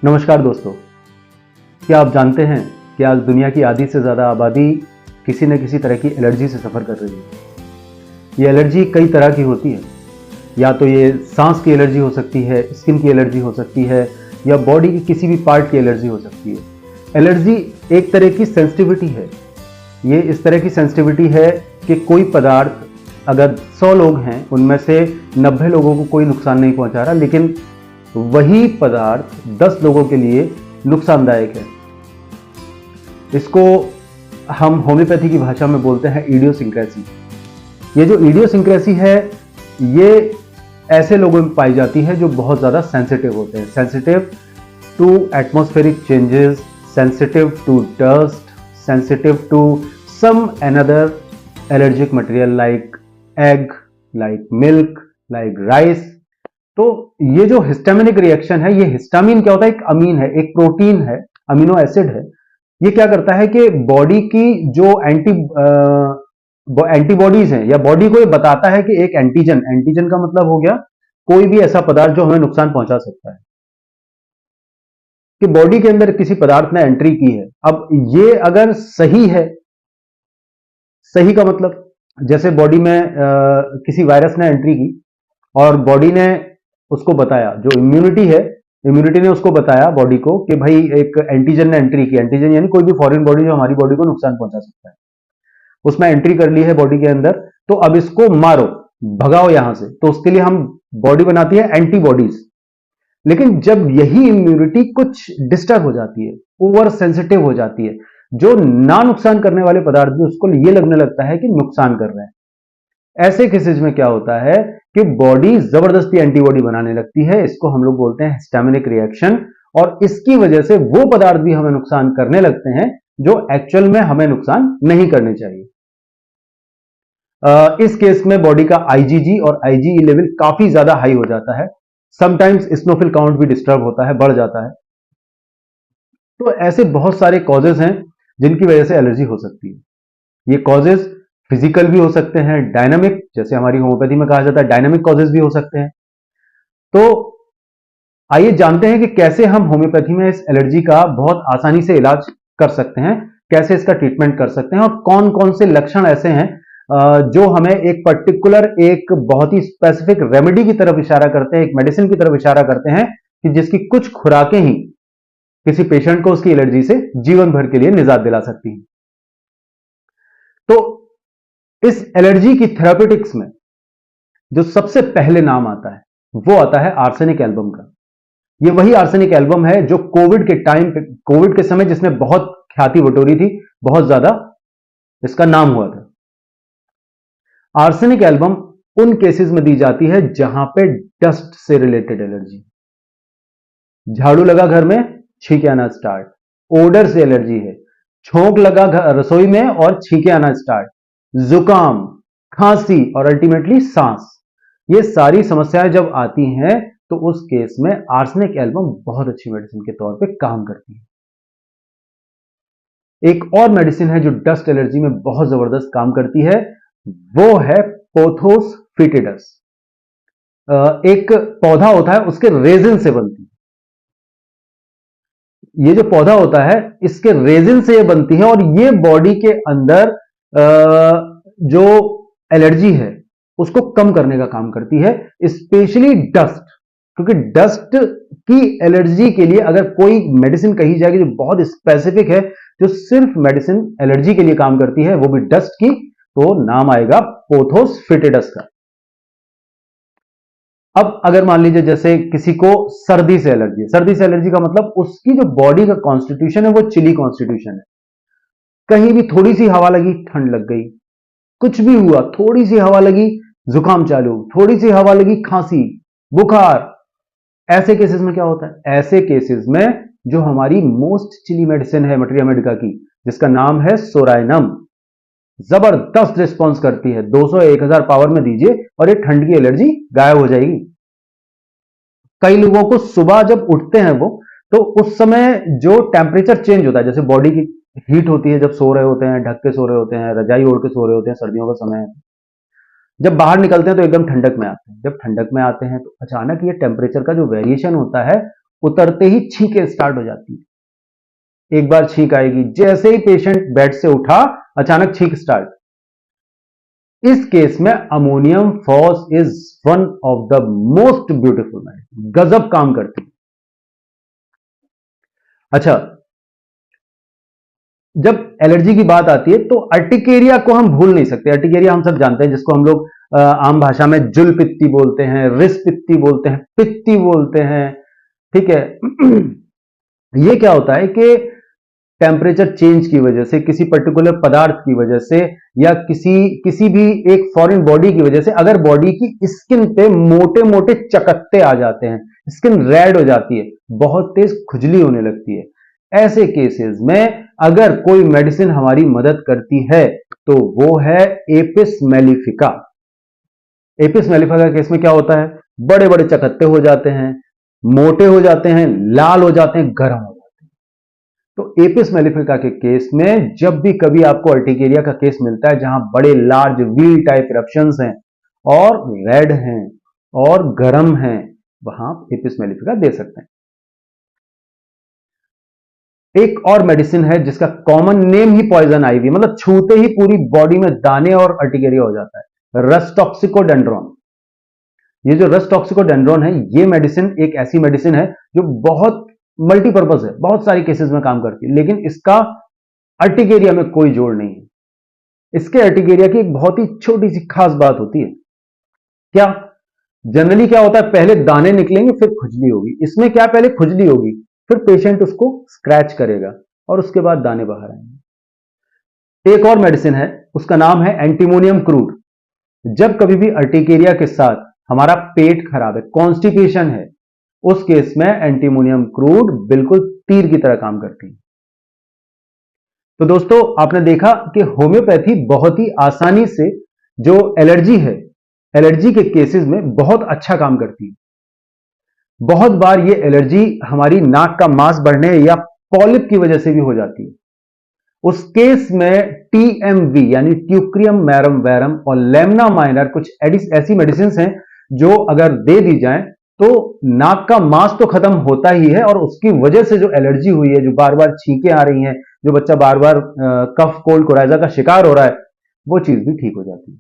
नमस्कार दोस्तों, क्या आप जानते हैं कि आज दुनिया की आधी से ज़्यादा आबादी किसी न किसी तरह की एलर्जी से सफ़र कर रही है। ये एलर्जी कई तरह की होती है, या तो ये सांस की एलर्जी हो सकती है, स्किन की एलर्जी हो सकती है, या बॉडी की किसी भी पार्ट की एलर्जी हो सकती है। एलर्जी एक तरह की सेंसिटिविटी है। ये इस तरह की सेंसिटिविटी है कि कोई पदार्थ अगर 100 लोग हैं, उनमें से 90 लोगों को कोई नुकसान नहीं पहुंचा रहा, लेकिन वही पदार्थ 10 लोगों के लिए नुकसानदायक है। इसको हम होम्योपैथी की भाषा में बोलते हैं इडियोसिंक्रेसी। ये जो इडियोसिंक्रेसी है, ये ऐसे लोगों में पाई जाती है जो बहुत ज़्यादा सेंसिटिव होते हैं, sensitive to atmospheric changes, sensitive to dust, sensitive to some another allergic material like egg, like milk, like rice. तो ये जो हिस्टामिनिक रिएक्शन है, ये हिस्टामिन क्या होता है? एक अमीन है, एक प्रोटीन है, अमीनो एसिड है। ये क्या करता है कि बॉडी की जो एंटीबॉडीज हैं, या बॉडी को ये बताता है कि एक एंटीजन, एंटीजन का मतलब हो गया कोई भी ऐसा पदार्थ जो हमें नुकसान पहुंचा सकता है, कि बॉडी के अंदर किसी पदार्थ ने एंट्री की है। अब ये अगर सही है, सही का मतलब जैसे बॉडी में किसी वायरस ने एंट्री की और बॉडी ने उसको बताया, जो इम्यूनिटी है, इम्यूनिटी ने उसको बताया बॉडी को कि भाई एक एंटीजन ने एंट्री की। एंटीजन यानी कोई भी फॉरेन बॉडी जो हमारी बॉडी को नुकसान पहुंचा सकता है, उसमें एंट्री कर ली है बॉडी के अंदर, तो अब इसको मारो, भगाओ यहां से। तो उसके लिए हम बॉडी बनाती है एंटीबॉडीज। लेकिन जब यही इम्यूनिटी कुछ डिस्टर्ब हो जाती है, ओवर सेंसिटिव हो जाती है, जो ना नुकसान करने वाले पदार्थ भी उसको ये लगने लगता है कि नुकसान कर रहे हैं, ऐसे केसेस में क्या होता है कि बॉडी जबरदस्ती एंटीबॉडी बनाने लगती है। इसको हम लोग बोलते हैं हिस्टामिनिक रिएक्शन, और इसकी वजह से वो पदार्थ भी हमें नुकसान करने लगते हैं जो एक्चुअल में हमें नुकसान नहीं करने चाहिए। इस केस में बॉडी का आईजीजी और आईजीई लेवल काफी ज्यादा हाई हो जाता है। समटाइम्स इस्नोफिल काउंट भी डिस्टर्ब होता है, बढ़ जाता है। तो ऐसे बहुत सारे कॉजेज हैं जिनकी वजह से एलर्जी हो सकती है। ये कॉजेज फिजिकल भी हो सकते हैं, डायनामिक, जैसे हमारी होम्योपैथी में कहा जाता है डायनामिक कॉजेज भी हो सकते हैं। तो आइए जानते हैं कि कैसे हम होम्योपैथी में इस एलर्जी का बहुत आसानी से इलाज कर सकते हैं, कैसे इसका ट्रीटमेंट कर सकते हैं, और कौन कौन से लक्षण ऐसे हैं जो हमें एक पर्टिकुलर, एक बहुत ही स्पेसिफिक रेमेडी की तरफ इशारा करते हैं, एक मेडिसिन की तरफ इशारा करते हैं, कि जिसकी कुछ खुराकें ही किसी पेशेंट को उसकी एलर्जी से जीवन भर के लिए निजात दिला सकती हैं। तो इस एलर्जी की थेराप्यूटिक्स में जो सबसे पहले नाम आता है, वो आता है आर्सेनिक एल्बम का। ये वही आर्सेनिक एल्बम है जो कोविड के टाइम पे, कोविड के समय जिसने बहुत ख्याति बटोरी थी, बहुत ज्यादा इसका नाम हुआ था। आर्सेनिक एल्बम उन केसेस में दी जाती है जहां पे डस्ट से रिलेटेड एलर्जी, झाड़ू लगा घर में, छींके आना स्टार्ट, ओडर से एलर्जी है, छोंक लगा रसोई में और छींके आना स्टार्ट, जुकाम, खांसी और अल्टीमेटली सांस। ये सारी समस्याएं जब आती हैं तो उस केस में आर्सेनिक एल्बम बहुत अच्छी मेडिसिन के तौर पे काम करती है। एक और मेडिसिन है जो डस्ट एलर्जी में बहुत जबरदस्त काम करती है, वो है पोथोस फिटिडस। एक पौधा होता है, उसके रेजिन से बनती है। ये जो पौधा होता है, इसके रेजिन से ये बनती है, और ये बॉडी के अंदर जो एलर्जी है उसको कम करने का काम करती है, स्पेशली डस्ट। क्योंकि डस्ट की एलर्जी के लिए अगर कोई मेडिसिन कही जाएगी जो बहुत स्पेसिफिक है, जो सिर्फ मेडिसिन एलर्जी के लिए काम करती है, वो भी डस्ट की, तो नाम आएगा पोथोस फिटिडस का। अब अगर मान लीजिए जैसे किसी को सर्दी से एलर्जी है, सर्दी से एलर्जी का मतलब उसकी जो बॉडी का कॉन्स्टिट्यूशन है वो चिली कॉन्स्टिट्यूशन है। कहीं भी थोड़ी सी हवा लगी, ठंड लग गई, कुछ भी हुआ, थोड़ी सी हवा लगी, जुकाम चालू, थोड़ी सी हवा लगी, खांसी, बुखार। ऐसे केसेस में क्या होता है? ऐसे केसेस में जो हमारी मोस्ट चिली मेडिसिन है मटेरिया मेडिका की, जिसका नाम है सोराइनम, जबरदस्त रिस्पॉन्स करती है। 200-1000 पावर में दीजिए और ये ठंड की एलर्जी गायब हो जाएगी। कई लोगों को सुबह जब उठते हैं वो, तो उस समय जो टेम्परेचर चेंज होता है, जैसे बॉडी की हीट होती है, जब सो रहे होते हैं, ढक के सो रहे होते हैं, रजाई ओढ़ के सो रहे होते हैं, सर्दियों का समय है, जब बाहर निकलते हैं तो एकदम ठंडक में आते हैं। जब ठंडक में आते हैं तो अचानक ये टेम्परेचर का जो वेरिएशन होता है उतरते ही छींकें स्टार्ट हो जाती है। एक बार छींक आएगी, जैसे ही पेशेंट बेड से उठा अचानक छींक स्टार्ट। इस केस में ammonium phos is one of the most beautiful medicine, गजब काम करती है। अच्छा, जब एलर्जी की बात आती है तो अर्टिकेरिया को हम भूल नहीं सकते। अर्टिकेरिया हम सब जानते हैं, जिसको हम लोग आम भाषा में जुल पित्ती बोलते हैं, रिस पित्ती बोलते हैं, पित्ती बोलते हैं, ठीक है। ये क्या होता है कि टेम्परेचर चेंज की वजह से, किसी पर्टिकुलर पदार्थ की वजह से, या किसी भी एक फॉरेन बॉडी की वजह से अगर बॉडी की स्किन पे मोटे मोटे चकत्ते आ जाते हैं, स्किन रेड हो जाती है, बहुत तेज खुजली होने लगती है, ऐसे केसेस में अगर कोई मेडिसिन हमारी मदद करती है तो वो है एपिस मेलिफिका। एपिस मेलिफिका के केस में क्या होता है, बड़े बड़े चकत्ते हो जाते हैं, मोटे हो जाते हैं, लाल हो जाते हैं, गर्म हो जाते हैं। तो एपिस मेलिफिका के केस में जब भी कभी आपको अर्टिकेरिया का केस मिलता है जहां बड़े लार्ज व्हील टाइप इरप्शंस हैं और रेड हैं और गर्म हैं, वहां एपिस मेलिफिका दे सकते हैं। एक और मेडिसिन है जिसका कॉमन नेम ही पॉइजन आईवी, मतलब छूते ही पूरी बॉडी में दाने और अर्टिकेरिया हो जाता है, रस्टॉक्सिकोडेंड्रॉन। ये जो रस्टॉक्सिकोडेंड्रॉन है, ये मेडिसिन एक ऐसी मेडिसिन है जो बहुत मल्टीपर्पज है, बहुत सारी केसेस में काम करती है, लेकिन इसका अर्टिकेरिया में कोई जोड़ नहीं है। इसके अर्टिकेरिया की एक बहुत ही छोटी सी खास बात होती है। क्या जनरली क्या होता है, पहले दाने निकलेंगे फिर खुजली होगी। इसमें क्या, पहले खुजली होगी फिर पेशेंट उसको स्क्रैच करेगा और उसके बाद दाने बाहर आएंगे। एक और मेडिसिन है, उसका नाम है एंटीमोनियम क्रूड। जब कभी भी अर्टिकेरिया के साथ हमारा पेट खराब है, कॉन्स्टिपेशन है, उस केस में एंटीमोनियम क्रूड बिल्कुल तीर की तरह काम करती है। तो दोस्तों, आपने देखा कि होम्योपैथी बहुत ही आसानी से जो एलर्जी है, एलर्जी के केसेस में बहुत अच्छा काम करती है। बहुत बार ये एलर्जी हमारी नाक का मांस बढ़ने या पॉलिप की वजह से भी हो जाती है। उस केस में टीएमवी यानी ट्यूक्रियम मैरम वैरम और लेमना माइनर कुछ ऐसी मेडिसिन हैं जो अगर दे दी जाए तो नाक का मांस तो खत्म होता ही है, और उसकी वजह से जो एलर्जी हुई है, जो बार बार छींकें आ रही हैं, जो बच्चा बार बार कफ कोल्ड कोराइजा का शिकार हो रहा है, वो चीज भी ठीक हो जाती है।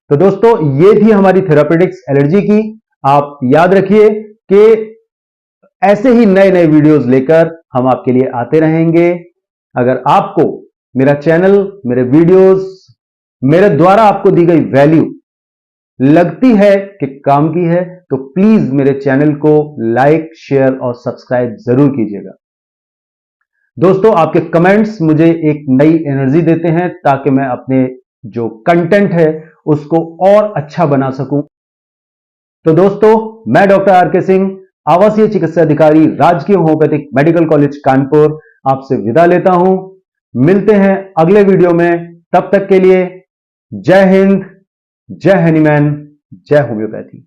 तो दोस्तों, ये थी हमारी थेरापेटिक्स एलर्जी की। आप याद रखिए कि ऐसे ही नए नए वीडियोस लेकर हम आपके लिए आते रहेंगे। अगर आपको मेरा चैनल, मेरे वीडियोस, मेरे द्वारा आपको दी गई वैल्यू लगती है कि काम की है, तो प्लीज मेरे चैनल को लाइक, शेयर और सब्सक्राइब जरूर कीजिएगा। दोस्तों, आपके कमेंट्स मुझे एक नई एनर्जी देते हैं ताकि मैं अपने जो कंटेंट है उसको और अच्छा बना सकूं। तो दोस्तों, मैं डॉक्टर आर.के. सिंह, आवासीय चिकित्सा अधिकारी, राजकीय होम्योपैथिक मेडिकल कॉलेज कानपुर, आपसे विदा लेता हूं। मिलते हैं अगले वीडियो में, तब तक के लिए जय हिंद, जय हनीमैन, जय होम्योपैथी।